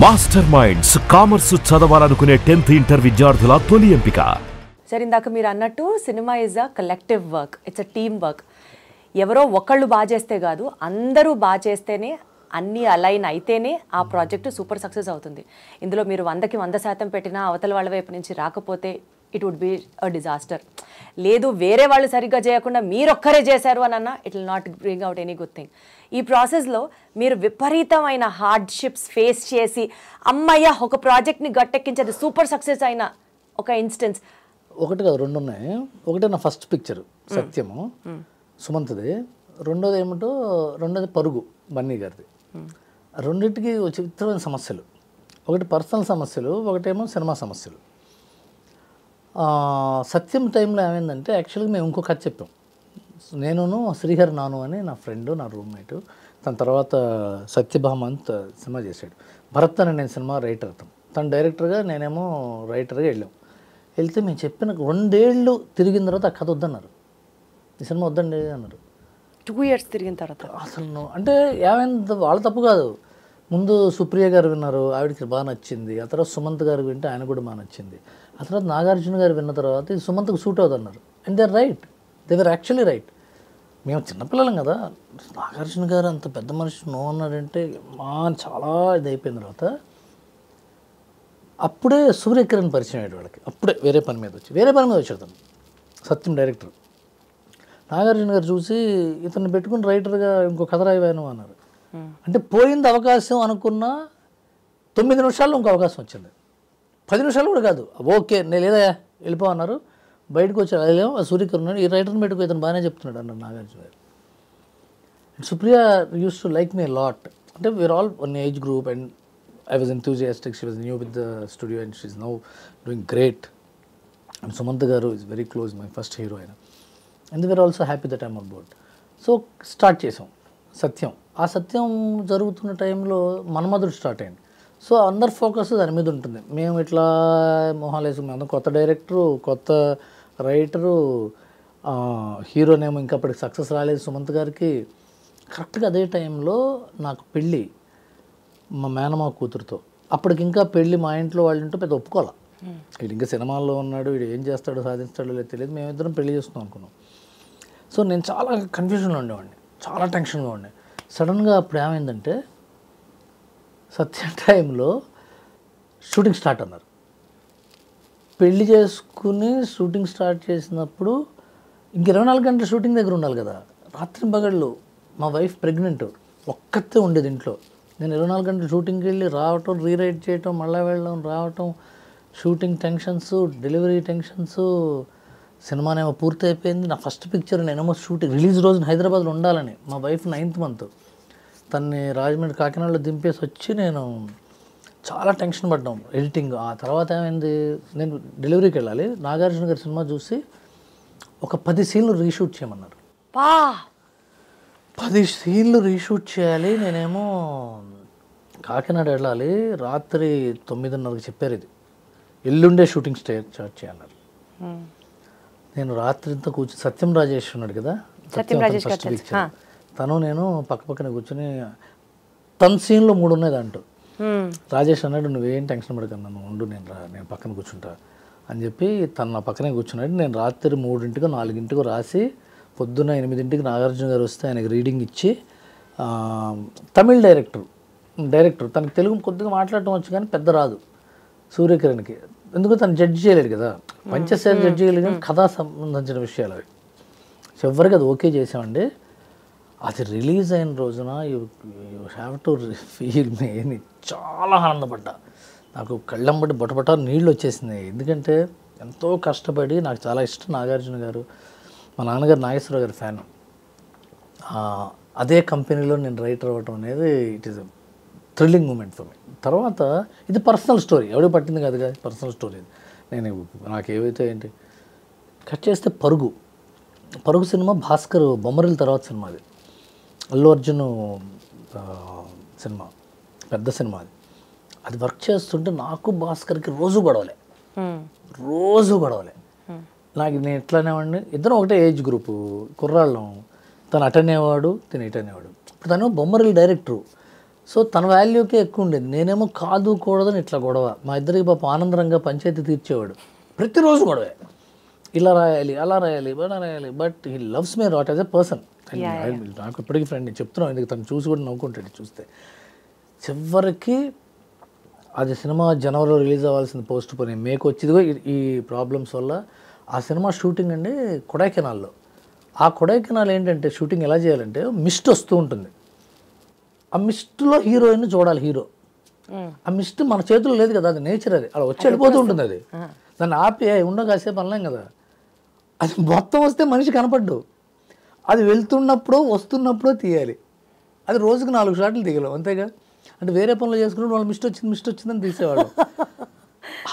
Master minds commerce చదవాలనుకునే 10th inter విద్యార్థుల తొలి ఎంపిక. సరే, ఇందాక మీరు అన్నట్టు cinema is a collective work, it's a team work. ఎవరో ఒకళ్ళు బాగా చేస్తే కాదు, అందరూ బాగా చేస్తేనే, అన్నీ అలైన్ అయితేనే ఆ ప్రాజెక్టు సూపర్ సక్సెస్ అవుతుంది. ఇందులో మీరు 100కి 100% పెట్టినా అవతల వాళ్ళ వైపు నుంచి రాకపోతే it would be a disaster. లేదు, వేరే వాళ్ళు సరిగ్గా చేయకుండా మీరొక్కరే చేశారు అని అన్నా it will not bring out any good thing. ఈ ప్రాసెస్లో మీరు విపరీతమైన హార్డ్షిప్స్ ఫేస్ చేసి అమ్మయ్య ఒక ప్రాజెక్ట్ని గట్టెక్కించేది సూపర్ సక్సెస్ అయిన ఒక ఇన్స్టెన్స్. ఒకటి కాదు, రెండు ఉన్నాయి. ఒకటి నా ఫస్ట్ పిక్చర్ సత్యము, సుమంత్ది. రెండోది ఏమిటో, రెండోది పరుగు, బన్నీ గారిది. రెండింటికి చిత్రమైన సమస్యలు. ఒకటి పర్సనల్ సమస్యలు, ఒకటేమో సినిమా సమస్యలు. సత్యం టైంలో ఏమైందంటే, యాక్చువల్గా మేము ఇంకో కథ చెప్పాం. నేను శ్రీహరి నాను అని నా ఫ్రెండ్, నా రూమ్మేటు. తన తర్వాత సత్యభామంత్ సినిమా చేశాడు. భరత్ అని నేను సినిమా రైటర్, తను డైరెక్టర్గా, నేనేమో రైటర్గా వెళ్ళాం. వెళ్తే మేము చెప్పిన 2 ఏళ్ళు తిరిగిన తర్వాత ఆ కథ వద్దన్నారు, ఈ సినిమా వద్దండి అన్నారు. 2 years తిరిగిన తర్వాత అసలు అంటే ఏమైంది, వాళ్ళ తప్పు కాదు. ముందు సుప్రియ గారు విన్నారు, ఆవిడకి బాగా నచ్చింది. ఆ తర్వాత సుమంత్ గారు వింటే ఆయన కూడా బాగా నచ్చింది. ఆ తర్వాత నాగార్జున గారు విన్న తర్వాత ఇది సుమంత్కి సూట్ అవుతున్నారు. And they are right, they were actually right. మేము చిన్నపిల్లలం కదా, నాగార్జున గారు అంత పెద్ద మనిషి నో అన్నారంటే చాలా ఇది అయిపోయిన తర్వాత అప్పుడే సూర్యకిరణ్ పరిచయం అయ్యాడు వాళ్ళకి. అప్పుడే వేరే పని మీద వచ్చాడు తను, సత్యం డైరెక్టర్. నాగార్జున గారు చూసి ఇతన్ని పెట్టుకుని రైటర్గా ఇంకో కథ రాయవాను అన్నారు. అంటే పోయింది అవకాశం అనుకున్న 9 నిమిషాల్లో ఇంకో అవకాశం వచ్చింది. 10 నిమిషాలు కూడా కాదు. ఓకే, నేను లేదా వెళ్ళిపో అన్నారు. బయటకు వచ్చాడు. అదేమో సూర్యకిరణ్, ఈ రైటర్ని పెట్టుకో, ఇతను బాగానే చెప్తున్నాడు అన్నారు నాగార్జున గారు. And Supriya used to like me lot. అంటే we are all one age group and I was enthusiastic. She was new with the studio and she's now doing great. And Sumantha garu is very close, my first heroine. And they were also happy that I'm on board. So start chesam Satyam. ఆ సత్యం జరుగుతున్న టైంలో మన్మధుడు start అయింది. So అందరు focus దాని మీద ఉంటుంది. మేము ఇట్లా మొహాలేసు, మేము కొత్త డైరెక్టరు, కొత్త రైటరు, హీరోనేమో ఇంకా అప్పటికి సక్సెస్ రాలేదు సుమంత్ గారికి. కరెక్ట్గా అదే టైంలో నాకు పెళ్ళి మా మేనమా కూతురుతో. అప్పటికి ఇంకా పెళ్ళి మా ఇంట్లో వాళ్ళు ఉంటే పెద్ద ఒప్పుకోవాలి. వీడు ఇంకా సినిమాల్లో ఉన్నాడు, వీడు ఏం చేస్తాడో సాధిస్తాడో లేదు తెలియదు. మేమిద్దరం పెళ్లి చేసుకుందాం అనుకున్నాం. సో నేను చాలా కన్ఫ్యూజన్లో ఉండేవాడిని, చాలా టెన్షన్గా ఉండే. సడన్గా అప్పుడు ఏమైందంటే, సత్యం టైంలో షూటింగ్ స్టార్ట్ అన్నారు. పెళ్లి చేసుకుని షూటింగ్ స్టార్ట్ చేసినప్పుడు ఇంక 24 గంటలు షూటింగ్ దగ్గర ఉండాలి కదా. రాత్రి పగళ్ళు మా వైఫ్ ప్రెగ్నెంట్, ఒక్కతే ఉండేది ఇంట్లో. నేను 24 గంటలు షూటింగ్కి వెళ్ళి రావటం, రీరైట్ చేయటం, మళ్ళీ వెళ్ళడం, రావటం, షూటింగ్ టెన్షన్స్, డెలివరీ టెన్షన్స్. సినిమానేమో పూర్తి అయిపోయింది. నా ఫస్ట్ పిక్చర్ నేనేమో షూటింగ్ రిలీజ్ రోజున హైదరాబాద్లో ఉండాలని. మా వైఫ్ 9th month, తన్ని రాజమండ్రి కాకినాడలో దింపేసి వచ్చి నేను చాలా టెన్షన్ పడ్డాం ఎడిటింగ్. ఆ తర్వాత ఏమైంది, నేను డెలివరీకి వెళ్ళాలి. నాగార్జున గారి సినిమా చూసి ఒక 10 సీన్లు రీషూట్ చేయమన్నారు. 10 సీన్లు రీషూట్ చేయాలి. నేనేమో కాకినాడ వెళ్ళాలి. రాత్రి 9:30కి చెప్పారు, ఇది ఎల్లుండే షూటింగ్ స్టార్ట్ చేయాలన్నారు. నేను రాత్రి అంతా కూర్చొని, సత్యం రాజేష్ ఉన్నాడు కదా, ఫస్ట్ పిక్చర్, తను నేను పక్కన కూర్చొని, తన సీన్లో 3 ఉన్నాయి దాంట్లో. రాజేష్ అన్నాడు, నువ్వేం టెన్షన్ పడకన్నా, నువ్వు ఉండు, నేను పక్కన కూర్చుంటా అని చెప్పి తను నా పక్కనే కూర్చున్నాడు. నేను రాత్రి 3ంటికో 4ంటికో రాసి పొద్దున్న 8ంటికి నాగార్జున గారు వస్తే ఆయనకి రీడింగ్ ఇచ్చి, తమిళ్ డైరెక్టర్ తనకు తెలుగు కొద్దిగా మాట్లాడటం వచ్చు కానీ పెద్ద రాదు సూర్యకిరణ్కి. ఎందుకు తను జడ్జి చేయలేడు కదా, పంచశేఖర్ జడ్జి చేయలేదు కానీ కథా సంబంధించిన విషయాలు అవి. చివరికి అది ఓకే చేసామండి. అది రిలీజ్ అయిన రోజున యూ హ్యావ్ టు ఫీల్ మీ, చాలా ఆనందపడ్డా. నాకు కళ్ళంబడి బొటబొట నీళ్ళు వచ్చేసింది. ఎందుకంటే ఎంతో కష్టపడి, నాకు చాలా ఇష్టం నాగార్జున గారు. మా నాన్నగారు నాగేశ్వరరావు గారి ఫ్యాన్. అదే కంపెనీలో నేను రైటర్ అవ్వటం అనేది it is thrilling moment for me. తర్వాత ఇది పర్సనల్ స్టోరీ, ఎవడో పట్టింది కాదు కదా, పర్సనల్ స్టోరీ. నేను నాకు ఏవైతే ఏంటి కట్ చేస్తే పరుగు సినిమా భాస్కర్ బొమ్మరిల తర్వాత సినిమా. అది అల్లు అర్జున్ సినిమా, పెద్ద సినిమా. అది వర్క్ చేస్తుంటే నాకు భాస్కర్కి రోజు గొడవలే. నాకు నేను ఎట్లానేవాడిని, ఇద్దరం ఒకటే ఏజ్ గ్రూపు, కుర్రాళ్ళం. తను అటనేవాడు, తను ఇటనేవాడు. ఇప్పుడు తను బొమ్మరిల్ డైరెక్టరు. సో తన వాల్యూకే ఎక్కువ ఉండేది. నేనేమో కాదు కూడదని ఇట్లా గొడవ. మా ఇద్దరికి పాపం ఆనందరంగా పంచాయతీ తీర్చేవాడు. ప్రతిరోజు గొడవే, ఇలా రాయాలి, అలా రాయాలి, అలా రాయాలి. But he loves me not as a person. నాకు ఇప్పటికీ ఫ్రెండ్, నేను చెప్తున్నాను, ఎందుకు తను చూసి కూడా నవ్వుకుంటాడు చూస్తే. చివరికి అది సినిమా జనవరిలో రిలీజ్ అవ్వాల్సింది పోస్ట్ పోనీ మేకు వచ్చిందిగో ఈ ప్రాబ్లమ్స్ వల్ల. ఆ సినిమా షూటింగ్ అండి కొడైకెనాల్లో. ఆ కొడైకెనాల్ ఏంటంటే షూటింగ్ ఎలా చేయాలంటే మిస్ట్ వస్తూ ఉంటుంది. ఆ మిస్ట్లో హీరోయిన్ చూడాలి హీరో. ఆ మిస్ట్ మన చేతుల్లో లేదు కదా, అది నేచర్, అది అలా వచ్చి వెళ్ళిపోతూ ఉంటుంది. అది దాన్ని ఆపి ఉండగా కాసేపు అనలేం కదా. అది మొత్తం వస్తే మనిషి కనపడ్డు. అది వెళ్తున్నప్పుడు వస్తున్నప్పుడు తీయాలి. అది రోజుకు 4 షాట్లు దిగలేం అంతేగా. అంటే వేరే పనులు చేసుకుంటే వాళ్ళు మిస్ట్ వచ్చిందని తీసేవాడు.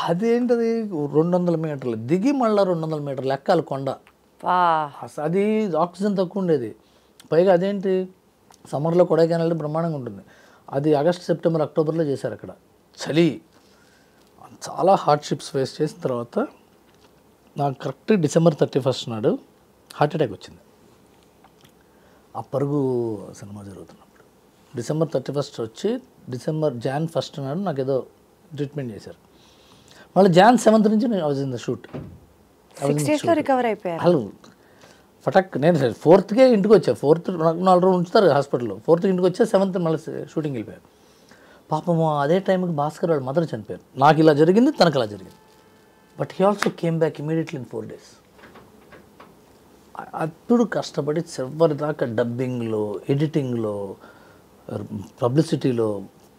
అదేంటది 200 మీటర్లు దిగి మళ్ళీ 200 మీటర్లు ఎక్కాలి కొండ. అది ఆక్సిజన్ తక్కువ ఉండేది. పైగా అదేంటి సమ్మర్లో కొడైకెనాల్ బ్రహ్మాండంగా ఉంటుంది. అది ఆగస్ట్, సెప్టెంబర్, అక్టోబర్లో చేశారు. అక్కడ చలి, చాలా హార్డ్షిప్స్ ఫేస్ చేసిన తర్వాత నాకు కరెక్ట్ డిసెంబర్ 31 నాడు హార్ట్ అటాక్ వచ్చింది. ఆ పరుగు సినిమా జరుగుతున్నప్పుడు డిసెంబర్ 31 వచ్చి జాన్ 1 నాడు నాకు ఏదో ట్రీట్మెంట్ చేశారు. మళ్ళీ జాన్ 7 నుంచి నేను was in the shoot. Recover అయిపోయారు. వాళ్ళు ఫటాక్ నేను 4థ్కే ఇంటికి వచ్చా. 4th నాకు 4 రోజులు ఉంచుతారు హాస్పిటల్లో. 4th ఇంటికి వచ్చా, 7th మళ్ళీ షూటింగ్ వెళ్ళిపోయారు. పాపము అదే టైంకి భాస్కర్ వాళ్ళ మదర్ చనిపోయారు. నాకు ఇలా జరిగింది, తనకు ఇలా జరిగింది. But he also came back immediately in 4 days. అప్పుడు కష్టపడి చివరి దాకా డబ్బింగ్లో, ఎడిటింగ్లో, పబ్లిసిటీలో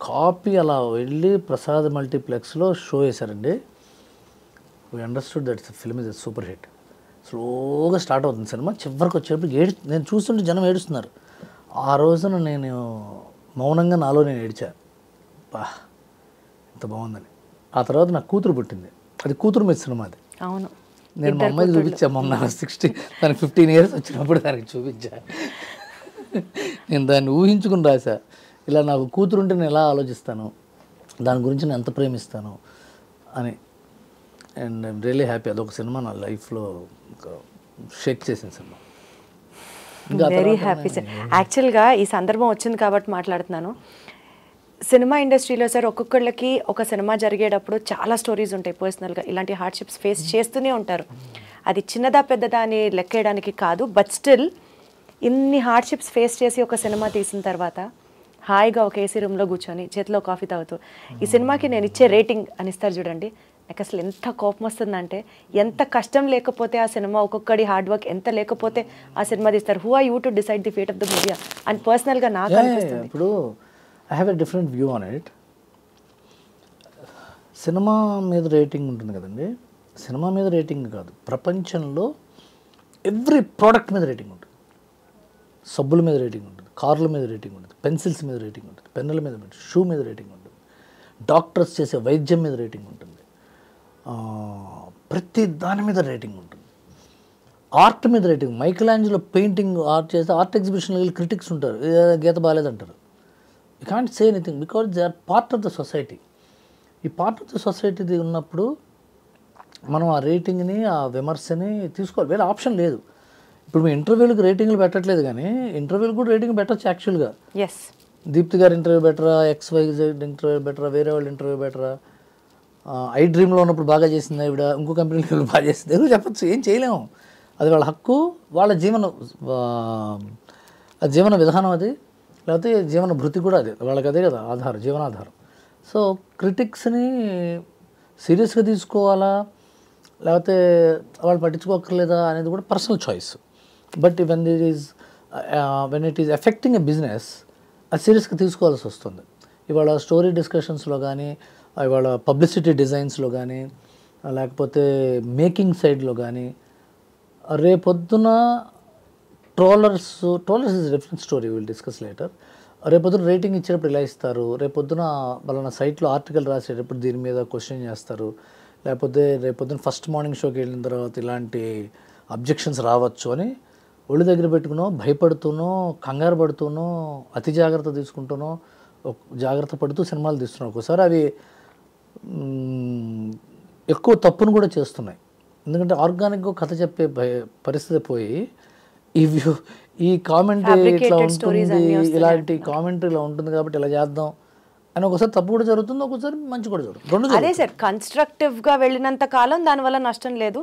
కాపీ అలా వెళ్ళి ప్రసాద్ మల్టీప్లెక్స్లో షో వేశారండి. We understood that film is a super hit. స్లోగా స్టార్ట్ అవుతుంది సినిమా. చివరికి వచ్చేటప్పుడు నేను చూస్తుంటే జనం ఏడుస్తున్నారు. ఆ రోజున నేను మౌనంగా నాలో నేను ఏడ్చా, బా ఎంత బాగుందని. ఆ తర్వాత నాకు కూతురు పుట్టింది. అది కూతురు మీద సినిమా. అది అవును, నేను మా అమ్మాయికి చూపించా. మా అమ్మ 60 దానికి 15 years వచ్చినప్పుడు దానికి చూపించా. నేను దాన్ని ఊహించుకుని రాశా. ఇలా నాకు కూతురు ఉంటే నేను ఎలా ఆలోచిస్తాను, దాని గురించి నేను ఎంత ప్రేమిస్తాను అని. And I'm really happy. అదొక సినిమా నా లైఫ్లో షేక్ చేసిన సినిమా. Very happy sir. యాక్చువల్గా ఈ సందర్భం వచ్చింది కాబట్టి మాట్లాడుతున్నాను. సినిమా ఇండస్ట్రీలో సార్ ఒక్కొక్కళ్ళకి ఒక సినిమా జరిగేటప్పుడు చాలా స్టోరీస్ ఉంటాయి పర్సనల్గా. ఇలాంటి హార్డ్షిప్స్ ఫేస్ చేస్తూనే ఉంటారు. అది చిన్నదా పెద్దదా అని లెక్కేయడానికి కాదు. బట్ స్టిల్ ఇన్ని హార్డ్షిప్స్ ఫేస్ చేసి ఒక సినిమా తీసిన తర్వాత హాయిగా ఒక ఏసీ రూమ్లో కూర్చొని చేతిలో కాఫీ తాగుతూ ఈ సినిమాకి నేను ఇచ్చే రేటింగ్ అని ఇస్తారు చూడండి. నాకు అసలు ఎంత కోపం వస్తుందంటే, ఎంత కష్టం లేకపోతే ఆ సినిమా, ఒక్కొక్కడి హార్డ్ వర్క్ ఎంత లేకపోతే ఆ సినిమా తీస్తారు. Who are you to decide the fate of the movie అని పర్సనల్గా నాకు అనిపిస్తుంది. ఇప్పుడు I have a different view on it. Cinema మీద రేటింగ్ ఉంటుంది కదండి. సినిమా మీద రేటింగ్ కాదు, ప్రపంచంలో ఎవ్రీ ప్రోడక్ట్ మీద రేటింగ్ ఉంటుంది. సబ్బుల మీద రేటింగ్ ఉంటుంది, కార్ల మీద రేటింగ్ ఉంటుంది, పెన్సిల్స్ మీద రేటింగ్ ఉంటుంది, పెన్నుల మీద ఉంటుంది, షూ మీద రేటింగ్ ఉంటుంది, డాక్టర్స్ చేసే వైద్యం మీద రేటింగ్ ఉంటుంది, ప్రతి దాని మీద రేటింగ్ ఉంటుంది. ఆర్ట్ మీద rating. Michelangelo painting art చేస్తే ఆర్ట్ ఎగ్జిబిషన్లో వెళ్ళి క్రిటిక్స్ ఉంటారు, గీత బాగాలేదంటారు. You can't say anything because they are part of the society. ఈ పార్ట్ ఆఫ్ ద సొసైటీ ఉన్నప్పుడు మనం ఆ రేటింగ్ని, ఆ విమర్శని తీసుకోవాలి. వేరే ఆప్షన్ లేదు. ఇప్పుడు మీ ఇంటర్వ్యూలకు రేటింగ్లు పెట్టట్లేదు, కానీ ఇంటర్వ్యూలకు కూడా రేటింగ్ పెట్టచ్చు యాక్చువల్గా. ఎస్, దీప్తి గారి ఇంటర్వ్యూ బెటరా, XYZ ఇంటర్వ్యూ బెటరా, వేరే వాళ్ళ ఇంటర్వ్యూ బెటరా, ఐ డ్రీమ్లో ఉన్నప్పుడు బాగా చేసింది ఆవిడ, ఇంకో కంపెనీకి బాగా చేసింది, ఏదో చెప్పచ్చు. ఏం చేయలేము, అది వాళ్ళ హక్కు, వాళ్ళ జీవన విధానం అది, లేకపోతే జీవన భృతి కూడా అది, వాళ్ళకి అదే కదా ఆధారం, జీవనాధారం. సో క్రిటిక్స్ని సీరియస్గా తీసుకోవాలా లేకపోతే వాళ్ళు పట్టించుకోకర్లేదా అనేది కూడా personal choice. But when it is affecting a business, అది సీరియస్గా తీసుకోవాల్సి వస్తుంది. ఇవాళ స్టోరీ డిస్కషన్స్లో కానీ, ఇవాళ పబ్లిసిటీ డిజైన్స్లో కానీ, లేకపోతే మేకింగ్ సైడ్లో కానీ, రేపొద్దున trollers is different story, will discuss later. రేపొద్దున రేటింగ్ ఇచ్చేటప్పుడు ఇలా ఇస్తారు, రేపొద్దున వాళ్ళ సైట్లో ఆర్టికల్ రాసేటప్పుడు దీని మీద క్వశ్చన్ చేస్తారు, లేకపోతే రేపొద్దున ఫస్ట్ మార్నింగ్ షోకి వెళ్ళిన తర్వాత ఇలాంటి అబ్జెక్షన్స్ రావచ్చు అని ఒళ్ళు దగ్గర పెట్టుకునో, భయపడుతూనో, కంగారు పడుతూనో, అతి జాగ్రత్త తీసుకుంటూనో, జాగ్రత్త పడుతూ సినిమాలు తీస్తున్నాయి. ఒక్కోసారి అవి ఎక్కువ తప్పును కూడా చేస్తున్నాయి. ఎందుకంటే ఆర్గానిక్గా కథ చెప్పే పరిస్థితి పోయి ఈ కామెంటరీ ఇట్లా ఉంటుంది, ఇలాంటి కామెంటరీ ఇలా ఉంటుంది కాబట్టి ఇలా చేద్దాం అని ఒకసారి తప్పు కూడా జరుగుతుంది, ఒకసారి మంచి కూడా జరుగుతుంది, రెండు అదే సార్ కన్స్ట్రక్టివ్గా వెళ్ళినంత కాలం దానివల్ల నష్టం లేదు.